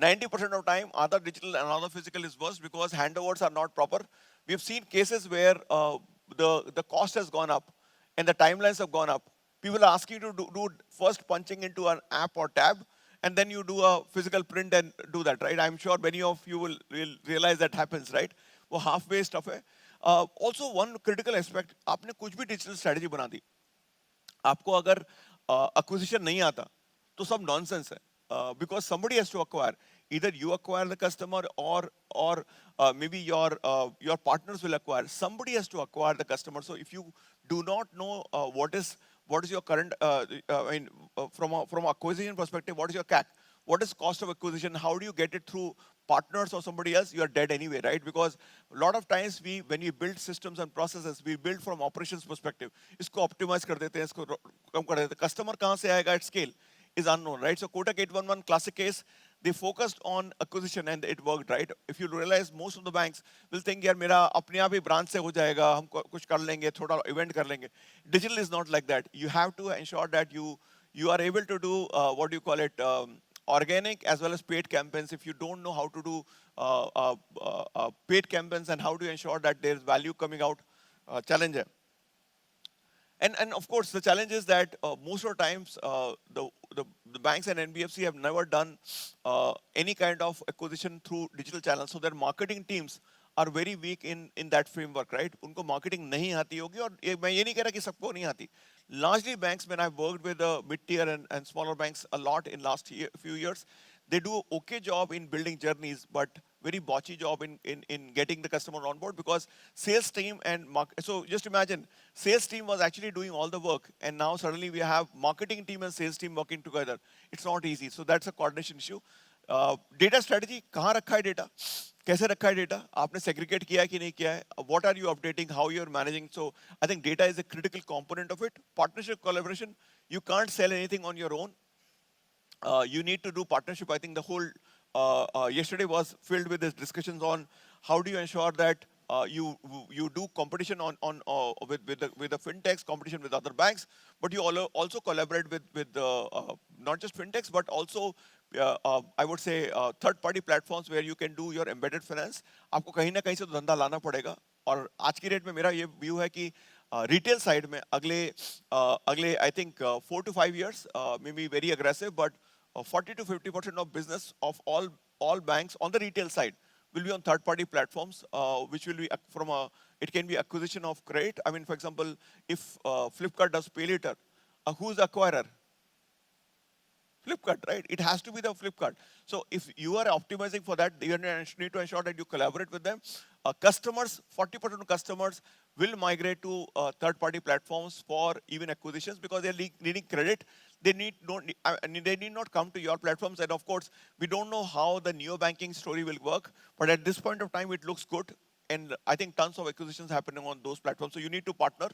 90% of time, either digital and other physical is worse because handovers are not proper. We've seen cases where the cost has gone up and the timelines have gone up. People are asking you to do first punching into an app or tab, and then you do a physical print and do that, right? I'm sure many of you will realize that happens, right? वो half-way stuff है. Also, one critical aspect, आपने कुछ भी digital strategy बना दी, आपको अगर acquisition नहीं आता तो सब nonsense है, because somebody has to acquire. Either you acquire the customer, or maybe your partners will acquire. Somebody has to acquire the customer. So if you do not know what is your current, I mean, from acquisition perspective, what is your CAC? What is cost of acquisition? How do you get it through partners or somebody else? You are dead anyway, right? Because a lot of times when we build systems and processes, we build from operations perspective. इसको optimize कर देते हैं, इसको कम कर देते हैं. Customer कहाँ से आएगा at scale is unknown, right? So Kotak 811 classic case, they focused on acquisition and it worked, right? If you realize most of the banks will think यार मेरा अपने आप ही branch से हो जाएगा, हम कुछ कर लेंगे, थोड़ा event कर लेंगे. Digital is not like that. You have to ensure that you are able to do what do you call it, organic as well as paid campaigns. If you don't know how to do paid campaigns and how to ensure that there's value coming out, challenge है. And of course, the challenge is that most of the times the banks and NBFC have never done any kind of acquisition through digital channels. So their marketing teams are very weak in that framework, right? उनको marketing नहीं आती होगी, और मैं ये नहीं कह रहा कि सबको नहीं आती. Largely banks, when I've worked with mid-tier and smaller banks a lot in last few years, they do okay job in building journeys, but very botchy job in getting the customer on board, because sales team and so just imagine, sales team was actually doing all the work, and now suddenly we have marketing team and sales team working together. It's not easy. So that's a coordination issue. Data strategy, कहाँ रखा है data? कैसे रखा है data? आपने segregate किया है कि नहीं किया है? What are you updating? How you are managing? So I think data is a critical component of it. Partnership, collaboration. You can't sell anything on your own. You need to do partnership. I think the whole yesterday was filled with these discussions on how do you ensure that you do competition with the fintechs, competition with other banks, but you also collaborate with not just fintechs but also I would say third-party platforms where you can do your embedded finance. आपको कहीं ना कहीं से तो धंधा लाना पड़ेगा. और आज की डेट में मेरा ये व्यू है कि रिटेल साइड में अगले I think 4 to 5 years may be very aggressive, but 40 to 50% of business of all banks on the retail side will be on third-party platforms, which will be it can be acquisition of credit. I mean, for example, if Flipkart does pay later, who's the acquirer? Flipkart, right? It has to be the Flipkart. So if you are optimizing for that, you need to ensure that you collaborate with them. Customers, 40% of customers will migrate to third-party platforms for even acquisitions because they're needing credit. They need not come to your platforms. And of course, we don't know how the neo-banking story will work. But at this point of time, it looks good. And I think tons of acquisitions happening on those platforms. So you need to partner.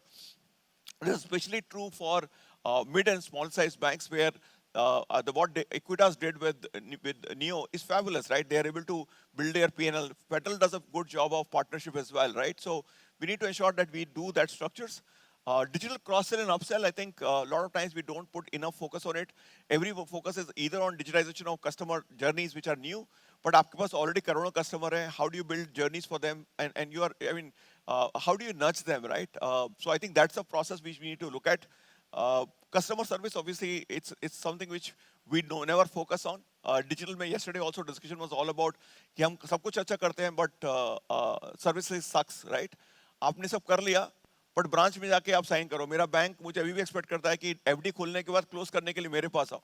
This is especially true for mid and small size banks where what Equitas did with Neo is fabulous, right? They are able to build their P&L. Federal does a good job of partnership as well, right? So we need to ensure that we do that structures. Digital cross-sell and upsell, I think a lot of times we don't put enough focus on it. Every focus is either on digitization of customer journeys, which are new, but आपके पास already करोड़ों customer है. How do you build journeys for them? And you are, I mean, how do you nudge them, right? So I think that's a process which we need to look at. Customer service, obviously, it's something which we never focus on. Digital में yesterday also discussion was all about कि हम सब कुछ अच्छा करते हैं, but services sucks, right? आपने सब कर लिया, but branch में जाके आप sign करो. मेरा बैंक मुझे अभी भी expect करता है कि FD खोलने के बाद close करने के लिए मेरे पास आओ.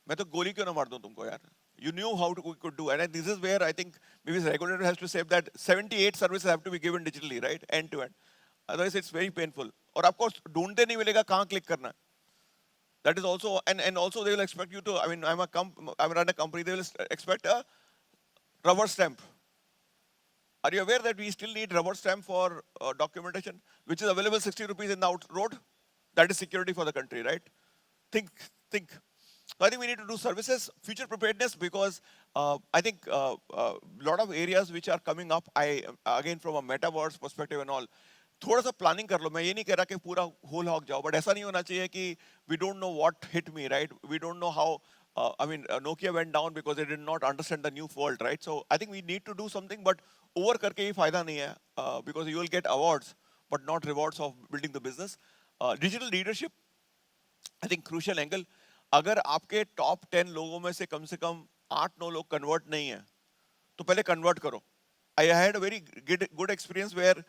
मैं तो गोली क्यों ना मार दूं तुमको यार? You knew how we could do, and this is where I think maybe the regulator has to say that 78 services have to be given digitally, right, end to end. Otherwise, it's very painful. और आपको ढूंढते नहीं मिलेगा कहाँ click करना है. That is also, and also they will expect you to. I mean, I run a company. They will expect a rubber stamp. Are you aware that we still need rubber stamp for documentation, which is available 60 rupees in the road? That is security for the country, right? Think. So I think we need to do services, future preparedness, because I think a lot of areas which are coming up, again from a metaverse perspective and all, थोड़ा सा planning कर लो. मैं ये नहीं कह रहा कि पूरा होल हॉक जाओ, बट ऐसा नहीं होना चाहिए कि we don't know what hit me, right? We don't know how Nokia went down because they did not understand the new world, right? So I think we need to do something, but over करके ही फायदा नहीं है, because you will get awards, but not rewards of building the business. Digital leadership, I think crucial angle. अगर आपके top 10 लोगों में से कम 8-9 लोग convert नहीं है, तो पहले convert करो. I had a very good experience where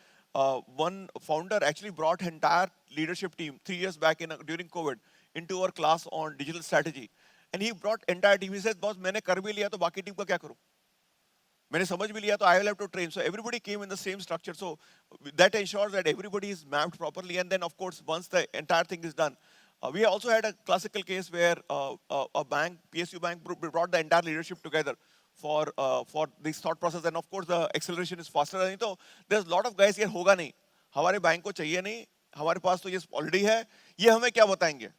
one founder actually brought entire leadership team 3 years back during COVID into our class on digital strategy. And he brought entire team. He said, boss, मैंने कर भी लिया तो बाकी team का क्या करूं? मैंने समझ भी लिया तो I will have to train. So everybody came in the same structure. So that ensures that everybody is mapped properly. And then of course, once the entire thing is done, we also had a classical case where a bank, PSU bank, brought the entire leadership together for this thought process. And of course, the acceleration is faster. नहीं तो there's a lot of guys here होगा नहीं. हमारे bank को चाहिए नहीं. हमारे पास तो ये ऑलरेडी है. ये हमें क्या बताएंगे?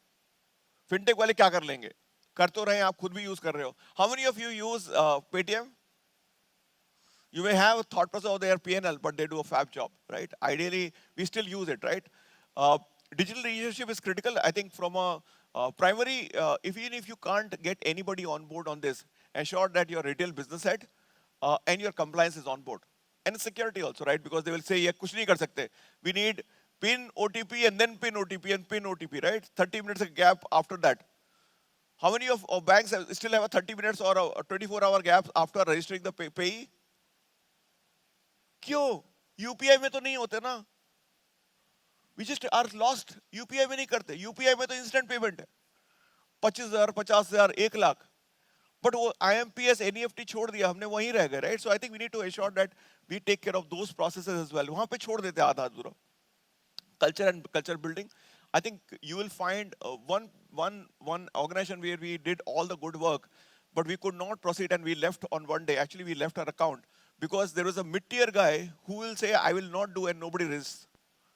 फिनटेक वाले क्या कर लेंगे? कर तो रहे हैं, आप खुद भी यूज कर रहे हो. How many of you use Paytm? You may have a thought process of their P&L, but they do a fab job, right? Ideally, we still use it, right? Digital leadership is critical. I think from a primary, even if you can't get anybody on board on this, ensure that your retail business head and your compliance is on board. And security also, right? Because they will say, yeah, kuch nahi kar sakte. We need PIN OTP and then PIN OTP and PIN OTP, right? 30 minutes gap after that. How many of banks still have a 30 minutes or a 24-hour gap after registering the payee? क्यों? UPI में तो नहीं होते ना. We just are lost. UPI में नहीं करते. UPI में तो इंस्टेंट पेमेंट है. 25,000, 50,000, 1 लाख. But वो IMPS, NEFT छोड़ दिया, हमने वहीं रह गए, right? So I think we need to ensure that we take care of those processes as well. वहाँ पे छोड़ देते आधा अधूरा. Culture and culture building. I think you will find one organization where we did all the good work, but we could not proceed and we left on one day. Actually, we left our account because there was a mid-tier guy who will say, I will not do, and nobody rests.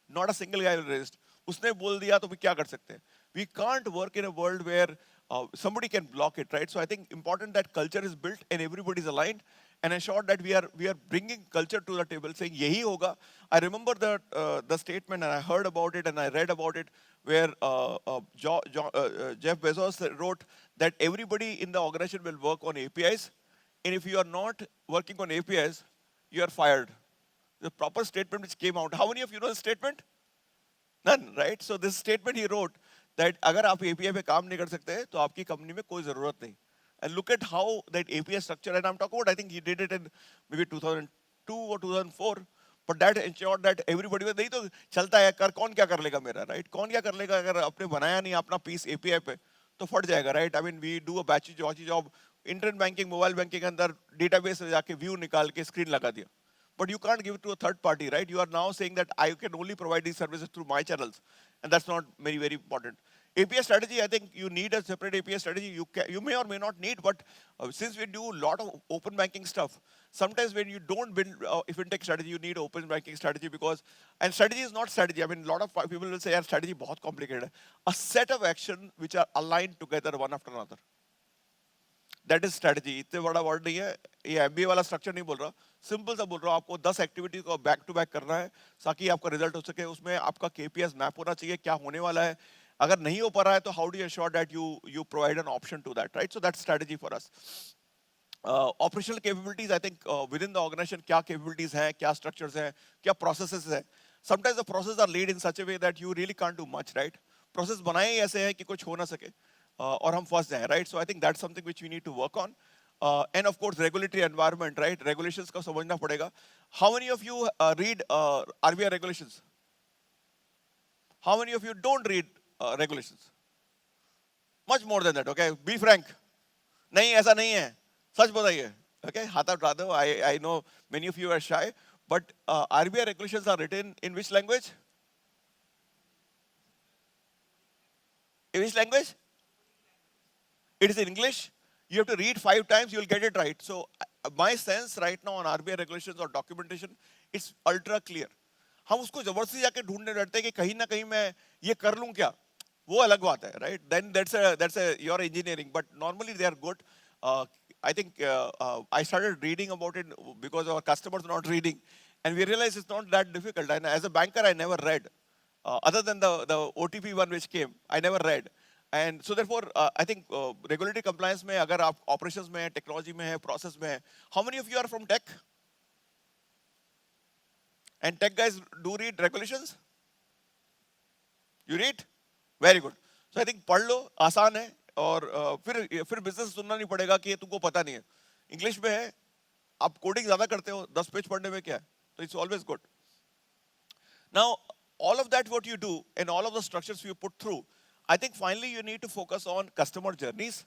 Not a single guy will rest. उसने बोल दिया तो फिर क्या कर सकते हैं? We can't work in a world where somebody can block it, right? So I think important that culture is built and everybody is aligned and ensure that we are bringing culture to the table, saying यही होगा. I remember the statement and I heard about it and I read about it where Jeff Bezos wrote that everybody in the organization will work on APIs, and if you are not working on APIs, you are fired. The proper statement which came out. How many of you know the statement? None, right? So this statement he wrote that अगर आप API पे काम नहीं कर सकते तो आपकी company में कोई जरूरत नहीं. And look at how that API structure, and I'm talking about, I think he did it in maybe 2002 or 2004, but that ensured that everybody was, नहीं तो चलता है, कर कौन क्या कर लेगा मेरा, right? कौन क्या कर लेगा अगर आपने बनाया नहीं अपना piece API पे तो फट जाएगा, right? I mean we do a batchy job, internet banking, mobile banking अंदर database में जाके view निकाल के screen लगा दिया. But you can't give it to a third party, right? You are now saying that I can only provide these services through my channels. And that's not very, very important. API strategy, I think you need a separate API strategy. You may or may not need, but since we do a lot of open banking stuff, sometimes when you don't build fintech strategy, you need open banking strategy and strategy is not strategy. I mean, a lot of people will say, strategy बहुत complicated. A set of action which are aligned together one after another. That is strategy. इतने बड़ा word नहीं है, ये MBA वाला structure नहीं बोल रहा, सिंपल सा बोल रहा हूँ. आपको 10 एक्टिविटी को बैक टू बैक करना है ताकि आपका रिजल्ट हो सके. उसमें आपका KPIs मैप होना चाहिए, क्या होने वाला है. अगर नहीं हो पा रहा है तो how do you ensure that you provide an option to that, right? So that's strategy for us. Operational capabilities, I think within the organization क्या capabilities हैं, क्या structures हैं, क्या processes हैं. Sometimes the processes are laid in such a way that you really can't do much, right? Process बनाए ही ऐसे हैं कि कुछ हो ना सके और हम फंस जाएं, right? So I think that's something which we need to work on. And of course regulatory environment, right? Regulations का समझना पड़ेगा. How many of you read RBI regulations? How many of you don't read regulations? Much more than that, okay? Be frank. नहीं ऐसा नहीं है, सच बताइए, okay? हाथ उठा दो. I know many of you are shy, but RBI regulations are written in which language? In which language? It is in English. You have to read 5 times, you will get it right. So my sense right now on RBI regulations or documentation, it's ultra clear. हम उसको जबरदस्ती जाके ढूंढने बैठते हैं कि कहीं ना कहीं मैं ये कर लूं क्या, वो अलग बात है, right? Then that's your engineering, but normally they are good. I think I started reading about it because our customers are not reading, and we realized it's not that difficult. And as a banker, I never read, other than the OTP one which came, I never read. And so therefore, I think regulatory compliance में अगर आप operations में है, technology में है, process में है, how many of you are from tech? And tech guys do read regulations? You read? Very good. So I think पढ़ लो, आसान है, और फिर business सुनना नहीं पड़ेगा कि ये तुमको पता नहीं है. English में है, आप coding ज़्यादा करते हो, 10 पेज पढ़ने में क्या है? So it's always good. Now, all of that what you do and all of the structures you put through, I think finally you need to focus on customer journeys.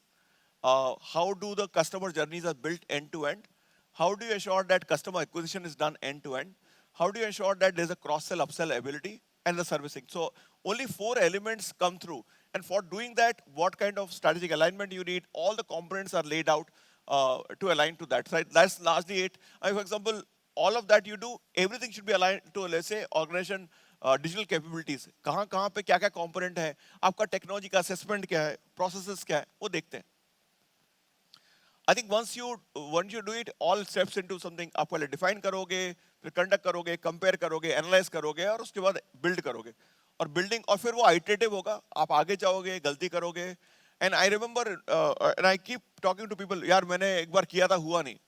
How do the customer journeys are built end to end? How do you ensure that customer acquisition is done end to end? How do you ensure that there's a cross-sell, upsell ability and the servicing? So only 4 elements come through. And for doing that, what kind of strategic alignment you need, all the components are laid out to align to that. Right? That's largely it. For example, all of that you do, everything should be aligned to, let's say, organization digital capabilities. कहाँ पे क्या क्या component है, आपका technology का assessment क्या है, processes क्या है, वो देखते हैं. I think once you do it, all steps into something, आप पहले define करोगे, फिर conduct करोगे, compare करोगे, analyze करोगे, और उसके बाद build करोगे. और building, और फिर वो iterative होगा, आप आगे जाओगे, गलती करोगे. And I remember, and I keep talking to people, यार मैंने एक बार किया था, हुआ नहीं.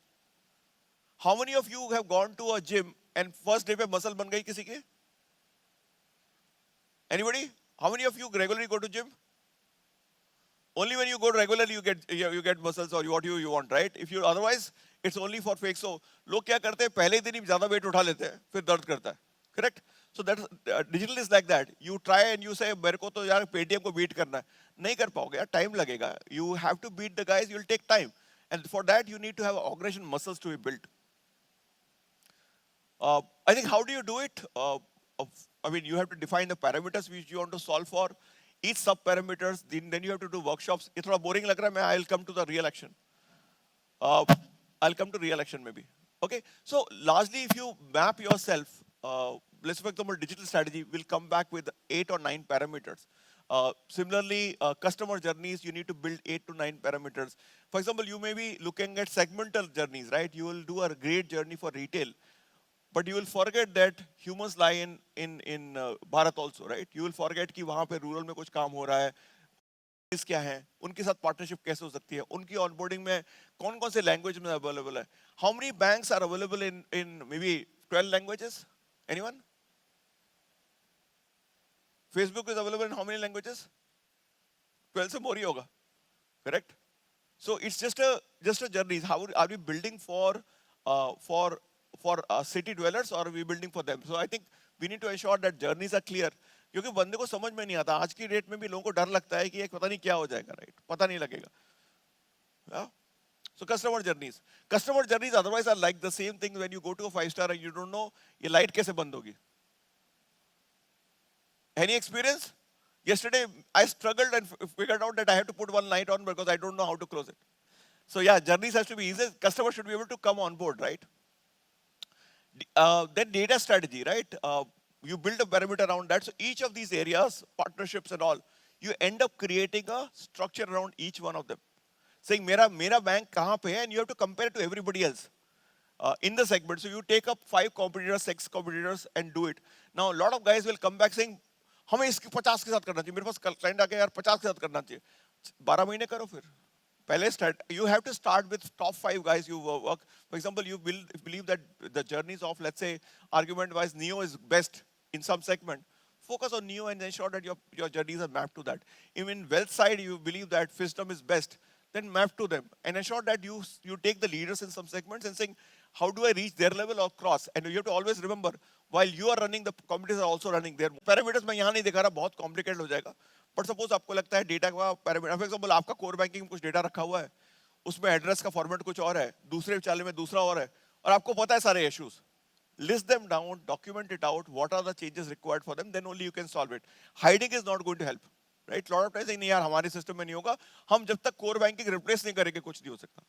How many of you have gone to a gym and first day पे muscle बन गई किसी के? Anybody? How many of you regularly go to gym? Only when you go regularly you get muscles or what you want, right? If you otherwise it's only for fake. So लोग क्या करते हैं, पहले दिन ही ज़्यादा weight उठा लेते हैं, फिर दर्द करता है, correct? So that digital is like that. You try and you say मेरे को तो यार Paytm को beat करना है, नहीं कर पाओगे यार, time लगेगा. You have to beat the guys. You'll take time, and for that you need to have organization muscles to be built. I think how do you do it? I mean, you have to define the parameters which you want to solve for, each sub-parameters, then you have to do workshops. ये थोड़ा boring लग रहा है, I'll come to the real action. I'll come to real action maybe. Okay, so largely if you map yourself, let's for example, digital strategy will come back with 8 or 9 parameters. Similarly, customer journeys, you need to build 8 to 9 parameters. For example, you may be looking at segmental journeys, right? You will do a great journey for retail. But you will forget that humans lie in Bharat also, right? You will forget कि वहाँ पे rural में कुछ काम हो रहा है, इस क्या है, उनके साथ partnership कैसे हो सकती है, उनकी onboarding में कौन-कौन से language में available है. How many banks are available in maybe 12 languages? Anyone? Facebook is available in how many languages? 12 से more ही होगा, correct? So it's just a journey. How are we building for city dwellers, or are we building for them? So I think we need to ensure that journeys are clear. क्योंकि बंदे को समझ में नहीं आता, आज की डेट में भी लोगों को डर लगता है कि एक पता नहीं क्या हो जाएगा, राइट? पता नहीं लगेगा. Yeah? So customer journeys otherwise are like the same thing when you go to a 5-star and you don't know ये light कैसे बंद होगी. Any experience? Yesterday I struggled and figured out that I have to put one light on because I don't know how to close it. So yeah, journeys has to be easy. Customer should be able to come on board, right? Then data strategy, right? You build a parameter around that. So each of these areas, partnerships and all, you end up creating a structure around each one of them. Saying, mera bank kahan pe hai, and you have to compare it to everybody else in the segment. So you take up 5 competitors, 6 competitors and do it. Now, a lot of guys will come back saying, हमें इसके 50 के साथ करना चाहिए, मेरे पास client आके यार 50 के साथ करना चाहिए. 12 महीने करो फिर. पहले start, you have to start with top 5 guys you work. For example, you believe that the journeys of, let's say, argument-wise, Neo is best in some segment. Focus on Neo and ensure that your journeys are mapped to that. Even wealth side, you believe that Fisdom is best, then map to them and ensure that you take the leaders in some segments and saying, how do I reach their level or cross? And you have to always remember, while you are running, the competitors are also running their parameters. मैं यहाँ नहीं दिखा रहा, बहुत complicated हो जाएगा. But suppose आपको लगता है डेटा का पैरामीटर, फॉर एग्जांपल आपका कोर बैंकिंग में कुछ डेटा रखा हुआ है, उसमें एड्रेस का फॉर्मेट कुछ और है, दूसरे चाले में दूसरा और है, और आपको पता है सारे issues. List them down, document it out, what are the changes required for them, then only you can solve it. Hiding is not going to help, right? Lot of times नहीं यार हमारे सिस्टम में नहीं होगा, हम जब तक core banking replace नहीं करेंगे कुछ नहीं हो सकता.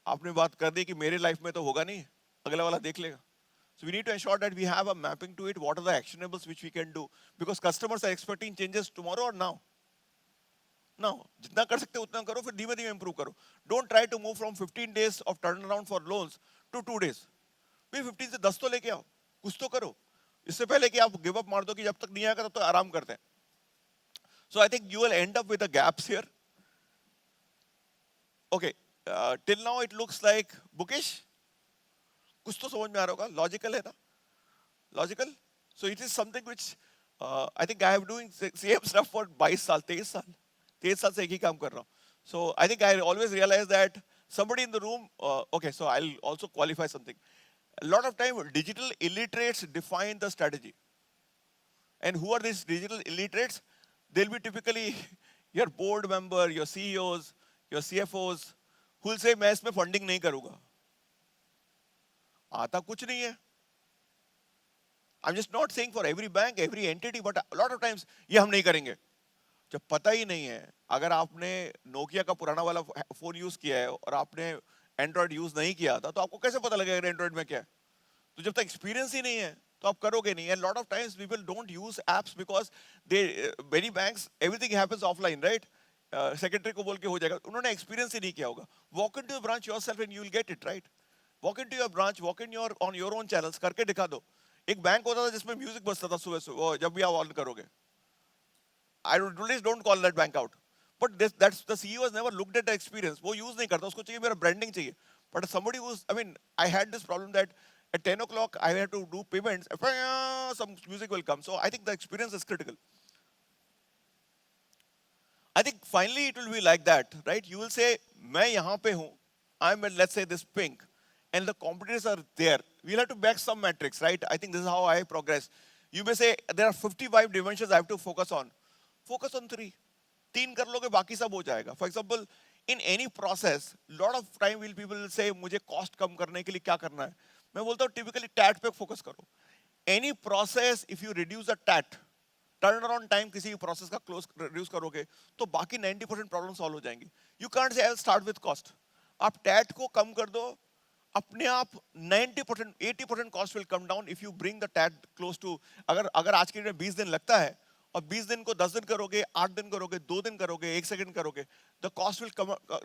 आपने बात कर दी कि मेरे लाइफ में तो होगा नहीं, अगला वाला देख लेगा. So we need to ensure that we have a mapping to it. What are the actionables which we can do? Because customers are expecting changes tomorrow or now. Now, जितना कर सकते उतना करो, फिर धीमे-धीमे improve करो. Don't try to move from 15 days of turnaround for loans to 2 days. भाई 15 से 10 तो लेके आओ, कुछ तो करो. इससे पहले कि आप give up मार दो कि जब तक नहीं आएगा तब तक आराम करते हैं. So I think you will end up with the gaps here. Okay, till now it looks like bookish. कुछ तो समझ में आ रहा होगा, लॉजिकल है ना, logical. So it is something which I think I have doing same stuff for 22 साल, 23 साल से एक ही काम कर रहा हूँ. So I think I always realize that somebody in the room, okay, so I'll also qualify something. A lot of time digital illiterates define the strategy. And who are these digital illiterates? They'll be typically your board member, your CEOs, your CFOs, who will say मैं इसमें funding नहीं करूँगा. आता कुछ नहीं है. I'm just not saying for every bank, every entity, but a lot of times ये हम नहीं करेंगे. जब पता ही नहीं है, अगर आपने नोकिया का पुराना वाला फोन यूज किया है और आपने एंड्रॉइड यूज नहीं किया था, तो आपको कैसे पता लगेगा एंड्रॉइड में क्या है? तो जब तक एक्सपीरियंस ही नहीं है, तो आप करोगे नहीं. And lot of times people don't use apps because they many banks everything happens offline, right? Secretary को बोल के हो जाएगा. उन्होंने एक्सपीरियंस ही नहीं किया होगा. Walk into the branch yourself and you will get it, right? Walk into your branch, walk in your on your own channels, करके दिखा दो. एक बैंक होता था जिसमें म्यूजिक बजता था सुबह सुबह जब भी आप ऑन करोगे. I don't call that bank out. But that's the CEO has never looked at the experience. वो use नहीं करता, उसको चाहिए मेरा branding चाहिए. But somebody who's, I mean, I had this problem that at 10 o'clock I had to do payments. Some music will come. So I think the experience is critical. I think finally it will be like that, right? You will say, मैं यहाँ पे हूँ. I'm at, let's say, this pink, and the competitors are there. We'll have to back some metrics, right? I think this is how I progress. You may say there are 55 dimensions I have to focus on. Focus on 3. 3 कर लोगे, बाकी सब हो जाएगा. For example, in any process, lot of time will people will say मुझे cost कम करने के लिए क्या करना है? मैं बोलता हूँ typically TAT पे focus करो. Any process, if you reduce the TAT, turnaround time किसी process का close reduce करोगे, तो बाकी 90% problem solve हो जाएंगे. You can't say I'll start with cost. आप TAT को कम कर दो, अपने आप 90%, 80% cost will come down if you bring the TAT close to. अगर आज के दिन 20 दिन लगता है, और 20 दिन को 10 दिन करोगे, 8 दिन करोगे, 2 दिन करोगे, 1 सेकंड करोगे, the cost will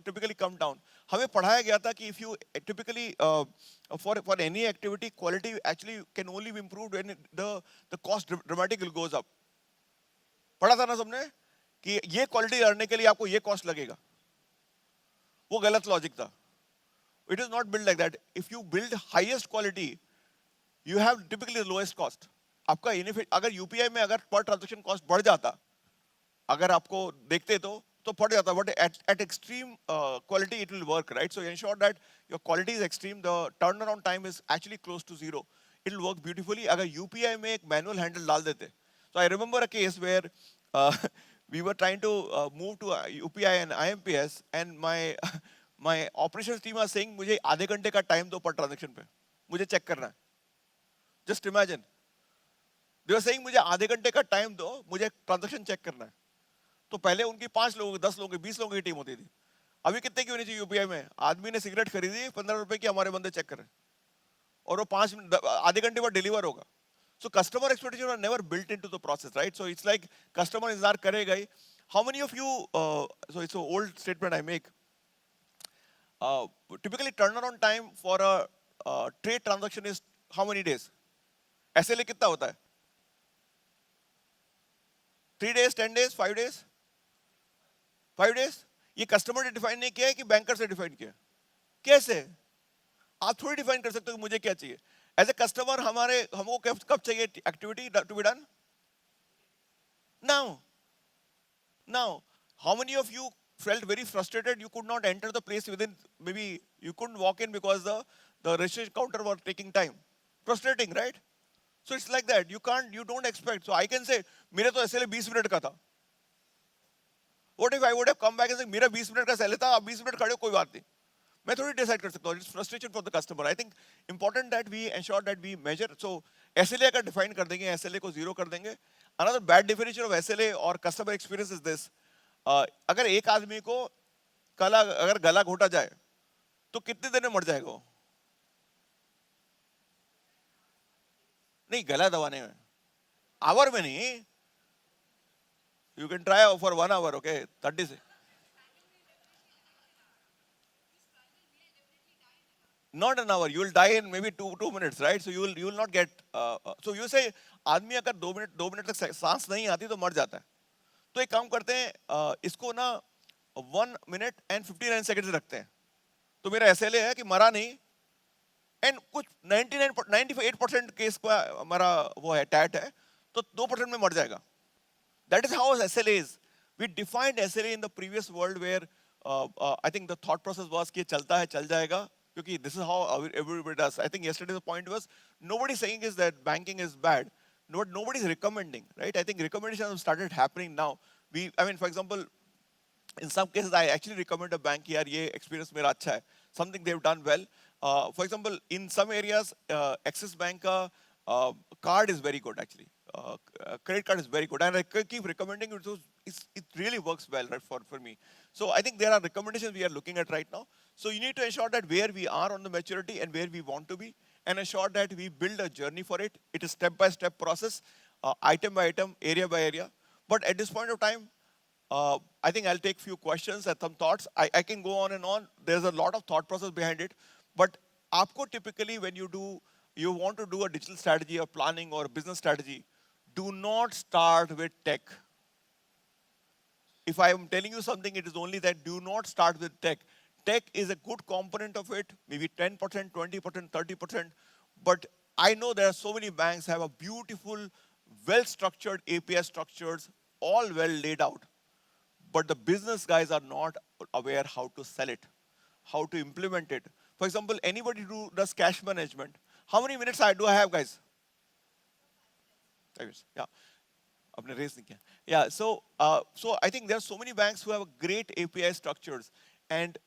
typically come down. हमें पढ़ाया गया था कि if you typically for any activity, quality actually can only be improved when the cost dramatically goes up. पढ़ा था ना सबने कि ये क्वालिटी करने के लिए आपको ये कॉस्ट लगेगा. वो गलत लॉजिक था. It is not built like that. If you build highest quality, you have typically the lowest cost. आपका अगर यूपीआई में अगर पर ट्रांजैक्शन कॉस्ट बढ़ जाता, अगर आपको देखते तो बढ़ जाता, but at extreme quality it will work, right? So ensure that your quality is extreme, the turn around time is actually close to 0. It will work beautifully. अगर यूपीआई में एक मैनुअल हैंडल डाल देते. So I remember a case where we were trying to move to UPI and IMPS, and my operations team was saying मुझे आधे घंटे का time दो पर ट्रांजैक्शन पे, मुझे चेक करना है. Just imagine, they were saying मुझे आधे घंटे का टाइम दो, मुझे ट्रांजैक्शन चेक करना है. तो पहले उनकी 5 लोगों, 10 लोगों, 20 लोगों की टीम होती थी. अभी कितने की होनी चाहिए यूपीआई में? आदमी ने सिगरेट खरीदी 15 रुपए की, हमारे बंदे चेक करें, और वो 5 मिनट, आधे घंटे बाद डिलीवर होगा. So customer expectations are never built into the process, right? So it's like customer इंतजार करेगा ही. How many of you, so it's an old statement I make, typically turnaround time for a trade transaction is how many days? SLA कितना होता है? 3 days, 10 days, 5 days? 5 days? ये customer ने define नहीं किया है कि बैंकर से डिफाइन किया? कैसे? आप थोड़ी डिफाइन कर सकते हो कि मुझे क्या चाहिए. एज ए कस्टमर हमको कब चाहिए activity to be done? Now, how many of you felt very frustrated you could not enter the place within, maybe you couldn't walk in because the registration counter was taking time? Frustrating, right? So it's like that. You don't expect. So I can say, मेरे तो SLA 20 minute का था. What if I would have come back and said, मेरा 20 minute का SLA था, आप 20 minute खड़े हो, कोई बात नहीं. मैं थोड़ी डिसाइड कर सकता हूँ. It's frustration for the customer. I think important that we ensure that we measure. So SLA अगर define कर देंगे, SLA को 0 कर देंगे. Another bad definition of SLA or customer experience is this. अगर एक आदमी को अगर गला घोटा जाए, तो कितने दिन में मर जाएगा वो? नहीं, गला दबाने में, आवर में नहीं. You can try for 1 hour, okay? 30 से. Not an hour. You will die in maybe 2 minutes, right? So you will not get. So you say आदमी अगर 2 मिनट तक सांस नहीं आती तो मर जाता है. तो एक काम करते हैं, इसको ना 1 minute and 59 seconds रखते हैं. तो मेरा SLA है कि मरा नहीं, एंड कुछ 98% केस का हमारा वो है टैट है, तो 2% में मर जाएगा. That is how SLA is. We defined SLA in the previous world where I think the thought process was कि चलता है चल जाएगा, क्योंकि this is how everybody does. I think yesterday the point was nobody saying is that banking is bad. Nobody is recommending, right? I think recommendations have started happening now. I mean, for example, in some cases I actually recommend a bank यार ये experience मेरा अच्छा है, something they've done well. For example, in some areas Axis Bank का card is very good actually. Credit card is very good, and I keep recommending it, so it really works well, right, for me. So I think there are recommendations we are looking at right now. So you need to ensure that where we are on the maturity and where we want to be, and ensure that we build a journey for it. It is step-by-step process, item by item, area by area. But at this point of time, I think I'll take few questions and some thoughts. I can go on and on. There's a lot of thought process behind it. But आपको typically when you want to do a digital strategy or planning or business strategy, do not start with tech. If I am telling you something, it is only that do not start with tech. Tech is a good component of it, maybe 10%, 20%, 30%. But I know there are so many banks have a beautiful, well-structured API structures, all well laid out. But the business guys are not aware how to sell it, how to implement it. For example, anybody who does cash management, how many minutes do I have, guys? 5 minutes. Yeah. आपने raise नहीं किया. Yeah. So I think there are so many banks who have great API structures, and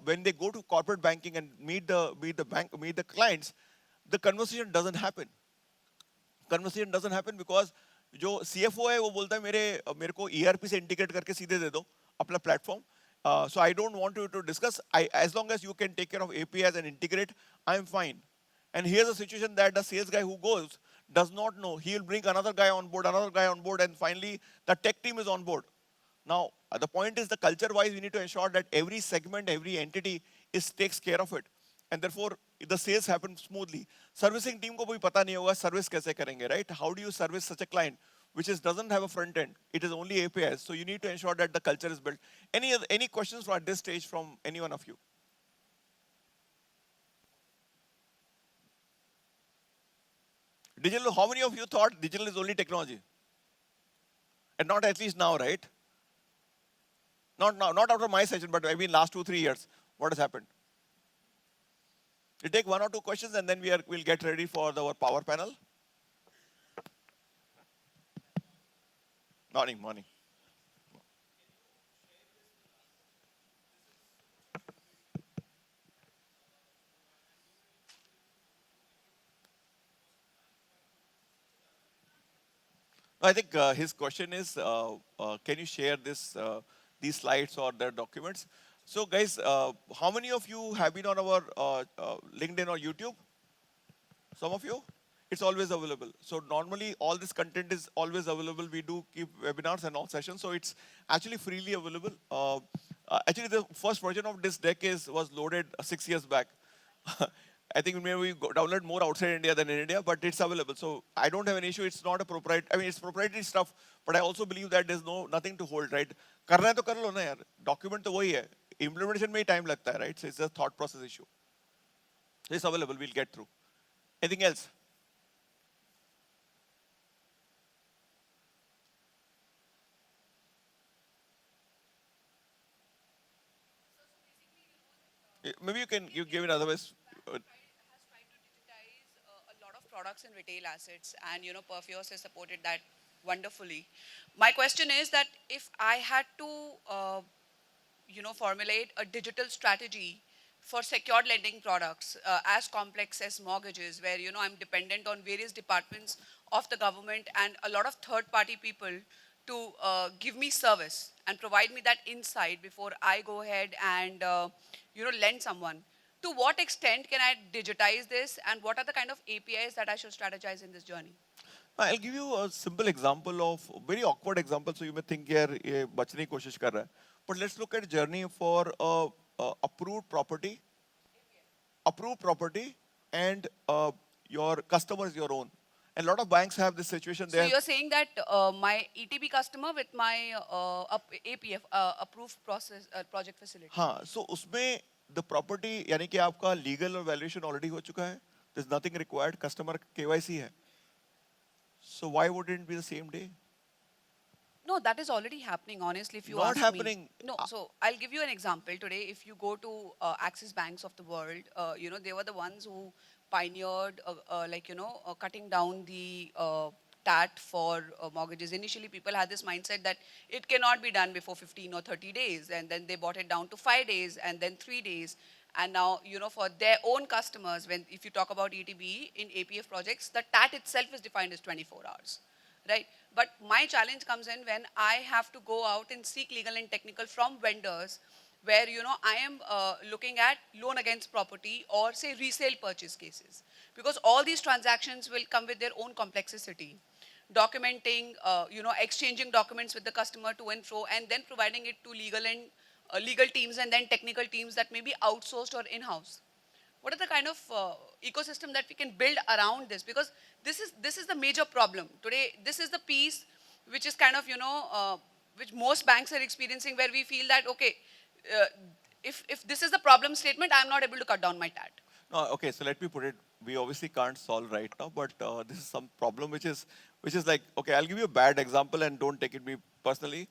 when they go to corporate banking and meet the clients, the conversation doesn't happen. Conversation doesn't happen because जो CFO है वो बोलता है मेरे को ERP से integrate करके सीधे दे दो अपना platform. So I don't want you to discuss. As long as you can take care of APIs and integrate, I'm fine. And here's a situation that the sales guy who goes does not know. He'll bring another guy on board, and finally the tech team is on board. Now, the point is the culture-wise, we need to ensure that every segment, every entity takes care of it. And therefore, the sales happen smoothly. Servicing team को कोई पता नहीं होगा service कैसे करेंगे, right? How do you service such a client which doesn't have a front end? It is only APIs. So you need to ensure that the culture is built. Any questions at this stage from any one of you? Digital, how many of you thought digital is only technology? And not at least now, right? Not now, not after my session, but maybe in last 2-3 years. What has happened? We'll take 1 or 2 questions and then we'll get ready for our power panel. Morning. I think his question is, can you share these slides or the documents? So guys, how many of you have been on our LinkedIn or YouTube? Some of you? It's always available. So normally all this content is always available. We do keep webinars and all sessions, so it's actually freely available. Actually, the first version of this deck was loaded 6 years back. I think maybe we download more outside India than in India, but it's available. So I don't have an issue. It's not a proprietary. I mean, it's proprietary stuff, but I also believe that there's nothing to hold, right? करना है तो कर लो ना यार. Document तो वही है. Implementation में ही time लगता है, right? So it's a thought process issue. It's available. We'll get through. Anything else? Maybe you can give it otherwise. Has tried to digitize a lot of products and retail assets, and Perfios has supported that wonderfully. My question is that if I had to formulate a digital strategy for secured lending products as complex as mortgages, where I'm dependent on various departments of the government and a lot of third-party people to give me service and provide me that insight before I go ahead and lend someone. To what extent can I digitize this, and what are the kind of APIs that I should strategize in this journey? I'll give you a simple example of very awkward example. So you may think यार ये बचने की कोशिश कर रहा है. But let's look at journey for approved property, and your customer is your own. And a lot of banks have this situation. So you're saying that my ETB customer with my APF approved process project facility. हाँ, so उसमें the property यानी कि आपका legal और valuation already हो चुका है. There's nothing required. Customer KYC है. So why wouldn't it be the same day? No, that is already happening, honestly, if you Not ask happening. me. No, so I'll give you an example. Today, if you go to Axis Banks of the world, you know, they were the ones who pioneered, cutting down the TAT for mortgages. Initially, people had this mindset that it cannot be done before 15 or 30 days. And then they brought it down to 5 days and then 3 days. And now, you know, for their own customers, if you talk about ETB in APF projects, the TAT itself is defined as 24 hours. Right? But my challenge comes in when I have to go out and seek legal and technical from vendors where, you know, I am looking at loan against property or say resale purchase cases. Because all these transactions will come with their own complexity. Documenting, you know, exchanging documents with the customer to and fro and then providing it to legal and legal teams and then technical teams that may be outsourced or in-house. What are the kind of ecosystem that we can build around this? Because this is the major problem today. This is the piece which is kind of, you know, which most banks are experiencing, where we feel that okay, if this is the problem statement, I'm not able to cut down my TAT. No, okay, so let me put it. We obviously can't solve right now, but this is some problem which is like, okay, I'll give you a bad example and don't take it me personally.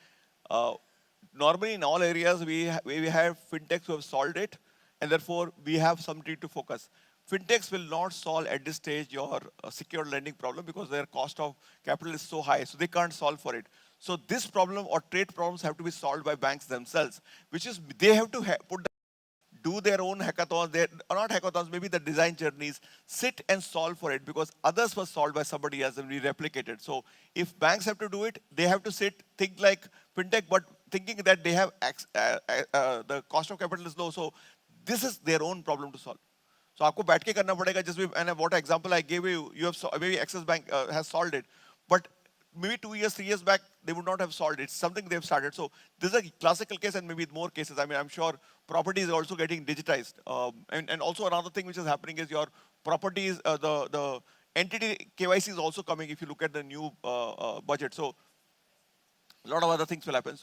Normally in all areas we have fintechs who have solved it, and therefore we have somebody to focus. Fintechs will not solve at this stage your secured lending problem because their cost of capital is so high, so they can't solve for it. So this problem or trade problems have to be solved by banks themselves, which is they have to do their own hackathons, not hackathons, maybe the design journeys, sit and solve for it because others were solved by somebody else and we replicated. So if banks have to do it, they have to sit, think like fintech, but thinking that they have the cost of capital is low. So this is their own problem to solve. So आपको बैठ के करना पड़ेगा. Just and what example I gave you, you have maybe Axis Bank has solved it, but maybe 2 years, 3 years back, they would not have solved it. It's something they've started. So this is a classical case and maybe more cases. I mean, I'm sure property is also getting digitized. And also another thing which is happening is your properties, the entity KYC is also coming if you look at the new budget. So a lot of other things will happen.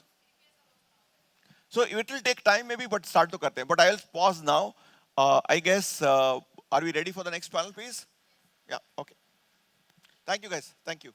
So it will take time maybe, but start to karte hain. But I'll pause now. I guess, are we ready for the next panel, please? Yeah, okay. Thank you, guys. Thank you.